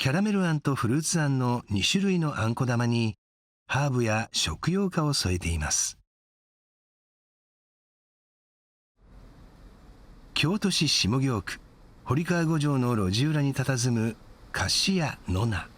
キャラメルあんとフルーツあんの2種類のあんこ玉にハーブや食用花を添えています。京都市下京区堀川五条の路地裏に佇む菓子屋のな。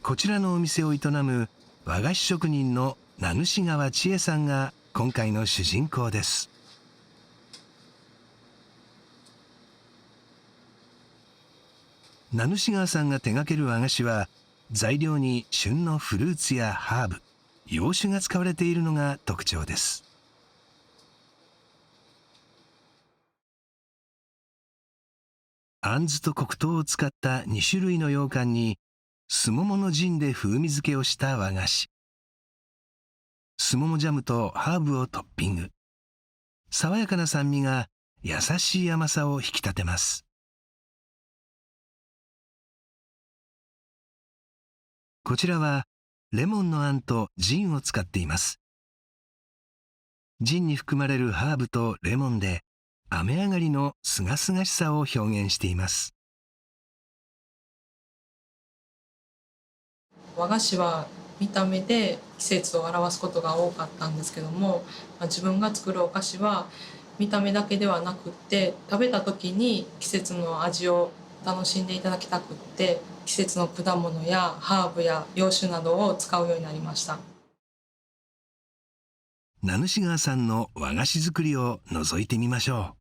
こちらのお店を営む和菓子職人の名主川千恵さんが今回の主人公です。名主川さんが手掛ける和菓子は、材料に旬のフルーツやハーブ、洋酒が使われているのが特徴です。あんずと黒糖を使った2種類の羊羹にすもものジンで風味付けをした和菓子。すももジャムとハーブをトッピング。爽やかな酸味が優しい甘さを引き立てます。こちらはレモンのあんとジンを使っています。ジンに含まれるハーブとレモンで雨上がりのすがすがしさを表現しています。和菓子は見た目で季節を表すことが多かったんですけども、自分が作るお菓子は見た目だけではなくって食べた時に季節の味を楽しんでいただきたくって、季節の果物やハーブや洋酒などを使うようになりました。名主川さんの和菓子作りを覗いてみましょ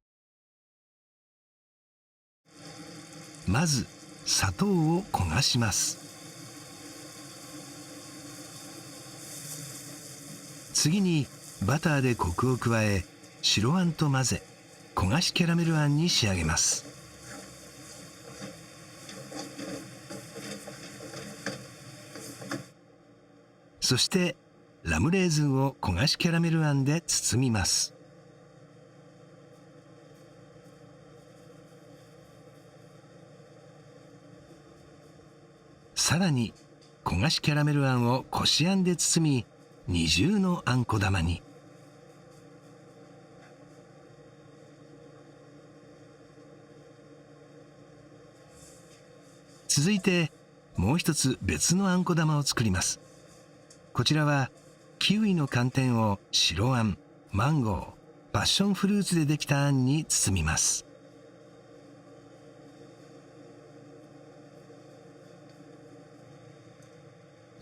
う。まず砂糖を焦がします。次にバターでコクを加え、白あんと混ぜ焦がしキャラメルあんに仕上げます。そしてラムレーズンを焦がしキャラメルあんで包みます。さらに焦がしキャラメルあんをこしあんで包み、二重のあんこ玉に。続いてもう一つ別のあんこ玉を作ります。こちらはキウイの寒天を白あん、マンゴー、パッションフルーツでできたあんに包みます。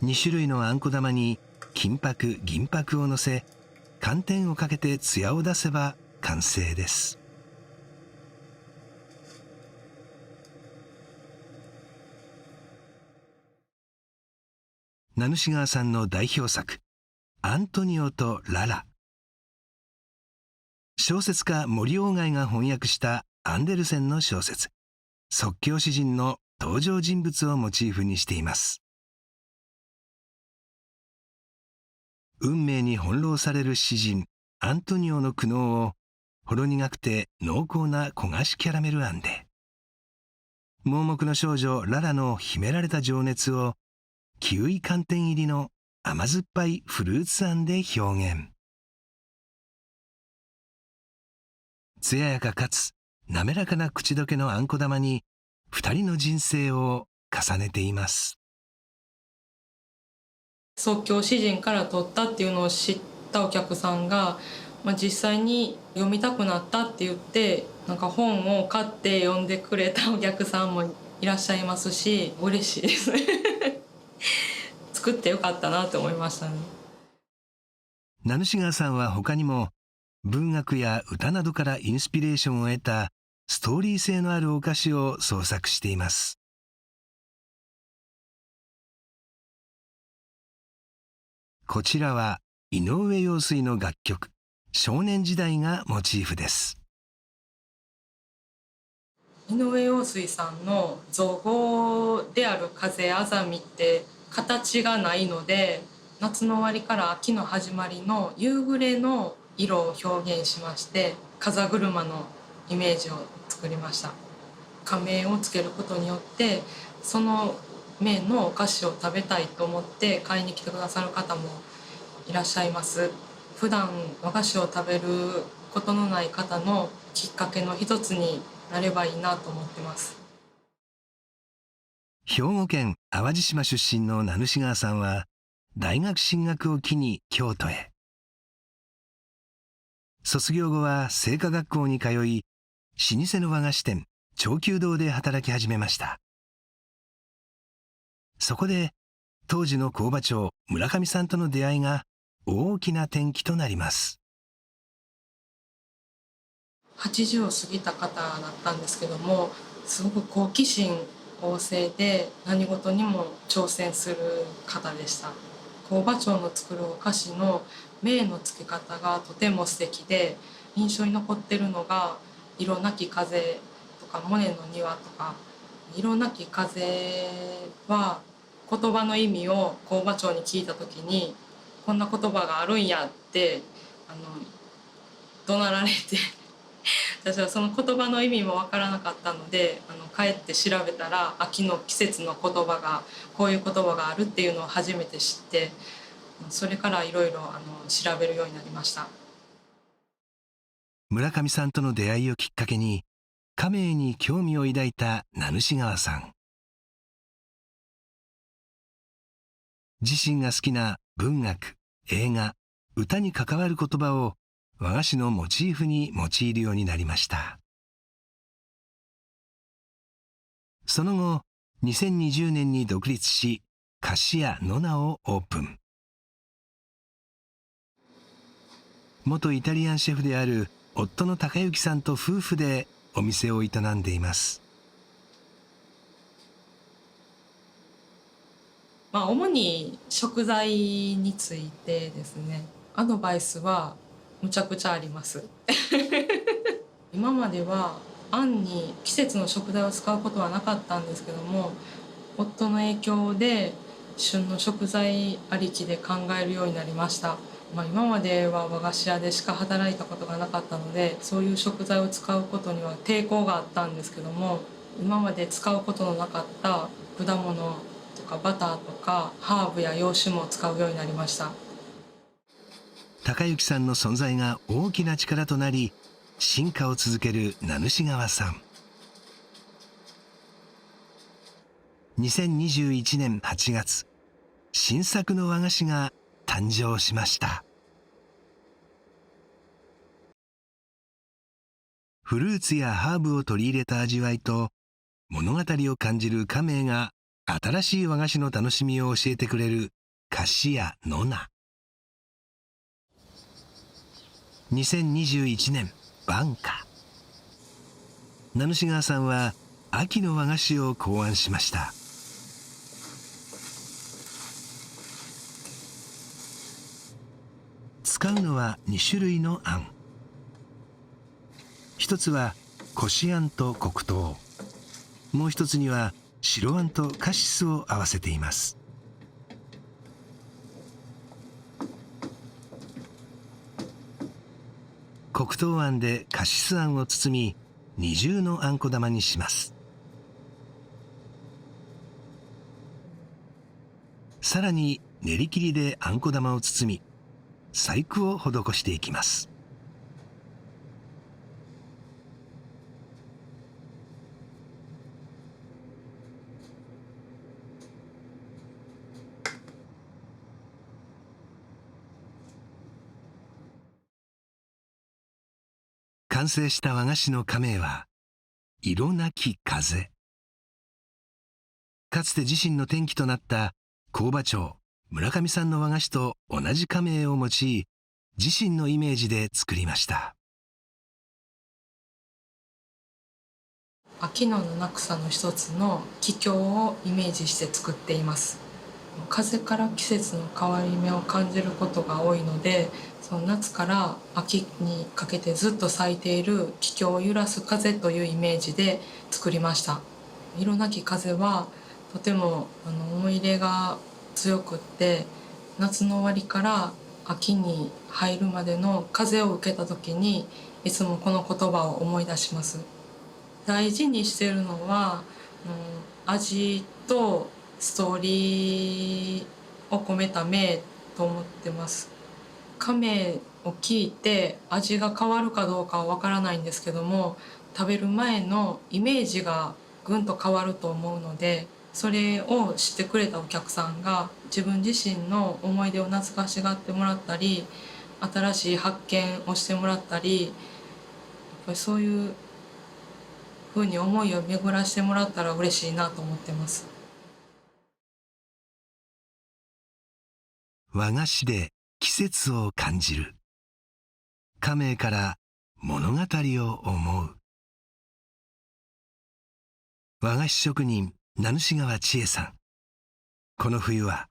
2種類のあんこ玉に金箔、銀箔をのせ、寒天をかけて艶を出せば完成です。名主川さんの代表作、アントニオとララ。小説家森鴎外が翻訳したアンデルセンの小説、即興詩人の登場人物をモチーフにしています。運命に翻弄される詩人アントニオの苦悩をほろ苦くて濃厚な焦がしキャラメルあんで、盲目の少女ララの秘められた情熱をキウイ寒天入りの甘酸っぱいフルーツあんで表現。艶やかかつ滑らかな口どけのあんこ玉に2人の人生を重ねています。即興詩人から取ったっていうのを知ったお客さんが、実際に読みたくなったって言って、本を買って読んでくれたお客さんもいらっしゃいますし、嬉しいですね作ってよかったなって思いましたね。名主川さんは他にも文学や歌などからインスピレーションを得たストーリー性のあるお菓子を創作しています。こちらは井上陽水の楽曲「少年時代」がモチーフです。井上陽水さんの造語である風あざみって形がないので、夏の終わりから秋の始まりの夕暮れの色を表現しまして、風車のイメージを作りました。仮面をつけることによってその面のお菓子を食べたいと思って買いに来てくださる方もいらっしゃいます。普段和菓子を食べることのない方のきっかけの一つになればいいなと思ってます。兵庫県淡路島出身の名主川さんは大学進学を機に京都へ。卒業後は製菓学校に通い、老舗の和菓子店長久堂で働き始めました。そこで当時の工場長村上さんとの出会いが大きな転機となります。80を過ぎた方だったんですけども、すごく好奇心旺盛で何事にも挑戦する方でした。工場長の作るお菓子の銘の付け方がとても素敵で、印象に残ってるのが色なき風とかモネの庭とか。色なき風は言葉の意味を工場長に聞いた時に、こんな言葉があるんやって怒鳴られて私はその言葉の意味も分からなかったので、帰って調べたら秋の季節の言葉がこういう言葉があるっていうのを初めて知って、それからいろいろ調べるようになりました。村上さんとの出会いをきっかけに家名に興味を抱いた名主川さん。自身が好きな文学、映画、歌に関わる言葉を和菓子のモチーフに用いるようになりました。その後、2020年に独立し、菓子屋ノナをオープン。元イタリアンシェフである夫の高之さんと夫婦でお店を営んでいます。主に食材についてですね、アドバイスはむちゃくちゃあります今まではあんに季節の食材を使うことはなかったんですけども、夫の影響で旬の食材ありきで考えるようになりました。今までは和菓子屋でしか働いたことがなかったので、そういう食材を使うことには抵抗があったんですけども、今まで使うことのなかった果物とかバターとかハーブや洋酒も使うようになりました。高之さんの存在が大きな力となり、進化を続ける名主川さん。2021年8月、新作の和菓子が誕生しました。フルーツやハーブを取り入れた味わいと物語を感じる家名が新しい和菓子の楽しみを教えてくれる菓子屋ノナ。2021年晩夏、名主川さんは秋の和菓子を考案しました。使うのは2種類のあん。一つはこしあんと黒糖、もう一つには白あんとカシスを合わせています。黒糖あんでカシスあんを包み、二重のあんこ玉にします。さらに練り切りであんこ玉を包み、細工を施していきます。完成した和菓子の家名は色なき風。かつて自身の転機となった工場長村上さんの和菓子と同じ家名を用い、自身のイメージで作りました。秋の七草の一つの桔梗をイメージして作っています。風から季節の変わり目を感じることが多いので、その夏から秋にかけてずっと咲いている桔梗を揺らす風というイメージで作りました。色なき風はとても思い入れが強くって、夏の終わりから秋に入るまでの風を受けた時にいつもこの言葉を思い出します。大事にしているのは、味とストーリーを込めた銘と思ってます。家名を聞いて味が変わるかどうかはわからないんですけども、食べる前のイメージがぐんと変わると思うので、それを知ってくれたお客さんが自分自身の思い出を懐かしがってもらったり、新しい発見をしてもらったり、やっぱりそういうふうに思いを巡らしてもらったら嬉しいなと思ってます。和菓子で季節を感じる。家名から物語を思う。和菓子職人名主川千恵さん。この冬は、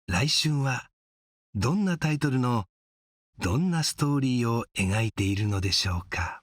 来春は、どんなタイトルのどんなストーリーを描いているのでしょうか。